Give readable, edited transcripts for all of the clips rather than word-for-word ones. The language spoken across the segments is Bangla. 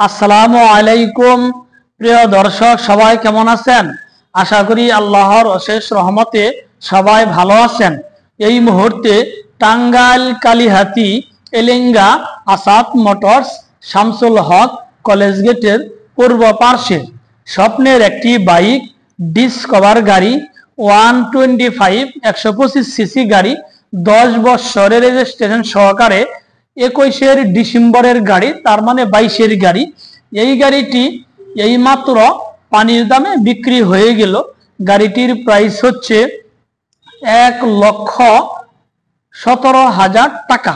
আসসালামু আলাইকুম। প্রিয় দর্শক, সবাই কেমন আছেন? আশা করি আল্লাহর অশেষ রহমতে সবাই ভালো আছেন। এই মুহূর্তে টাঙ্গাইল কালিহাতি এলেঙ্গা আসাদ মোটরস শামসুল হক কলেজ গেটের পূর্ব পার্শ্বে স্বপ্নের একটি বাইক ডিসকভার গাড়ি 125 125 সিসি গাড়ি 10 বছরের রেজিস্ট্রেশন সহকারে 21 ডিসেম্বরের গাড়ি, তার মানে 22-এর গাড়ি। এই গাড়িটি এই মাত্র পানির দামে বিক্রি হয়ে গেল। গাড়িটির প্রাইস হচ্ছে 1,17,000 টাকা।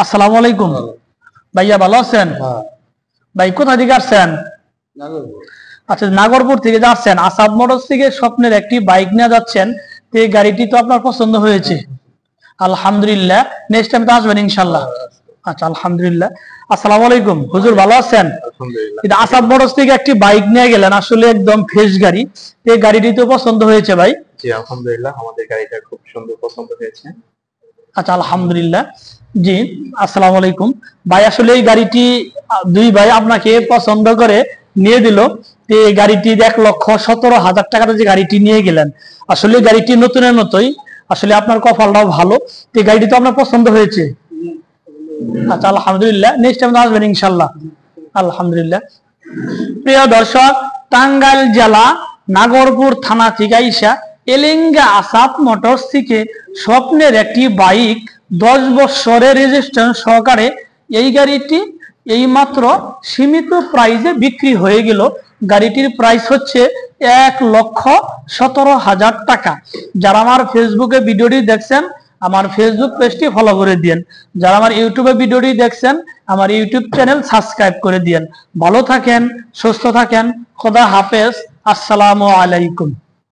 আসসালামু আলাইকুম ভাইয়া, ভালো আছেন? ভাই কোথা থেকে আসছেন? আচ্ছা, নাগরপুর থেকে যাচ্ছেন। আসাদ মোটরস থেকে স্বপ্নের একটি বাইক নিয়ে যাচ্ছেন। তো এই গাড়িটি তো আপনার পছন্দ হয়েছে, আলহামদুলিল্লাহ। নেক্সট টাইম তো আসবেন ইনশাল্লাহ। আচ্ছা, আলহামদুলিল্লাহ। আসসালামু আলাইকুম হুজুর, ভালো আছেন? আলহামদুলিল্লাহ। আসাদ মোটরস থেকে একটি বাইক নিয়ে গেলেন, আসলে একদম ফ্রেশ গাড়ি। এই গাড়িটি তো পছন্দ হয়েছে ভাই? জি আলহামদুলিল্লাহ, আমাদের গাড়িটা খুব সুন্দর পছন্দ হয়েছে। আচ্ছা, আলহামদুলিল্লাহ। জি, আসসালামু আলাইকুম ভাই। আসলে এই গাড়িটি দুই ভাই আপনাকে পছন্দ করে নিয়ে দিল। এই গাড়িটি 1,17,000 টাকাতে যে গাড়িটি নিয়ে গেলেন, আসলে গাড়িটি নতুনের মতোই। আসলে আপনার কপালটাও ভালো। এই গাড়িটি তো আপনার পছন্দ হয়েছে। আচ্ছা, আলহামদুলিল্লাহ। নেক্সট টাইম আসবেন ইনশাল্লাহ। আলহামদুলিল্লাহ। প্রিয় দর্শক, টাঙ্গাইল জেলা নাগরপুর থানা থেকে আইসা এলেঙ্গা আসাদ মোটরস থেকে স্বপ্নের একটি বাইক 10 বছরের রেজিস্ট্রেশন সহকারে এই গাড়িটি এই মাত্র সীমিত প্রাইসে বিক্রি হয়ে গেল। গাড়িটির প্রাইস হচ্ছে 1,17,000 টাকা। যারা আমার ফেসবুকে ভিডিওটি দেখছেন, আমার ফেসবুক পেজটি ফলো করে দিন। যারা আমার ইউটিউবে ভিডিওটি দেখছেন, আমার ইউটিউব চ্যানেল সাবস্ক্রাইব করে দিন। ভালো থাকেন, সুস্থ থাকেন। খোদা হাফেজ। আসসালামু আলাইকুম।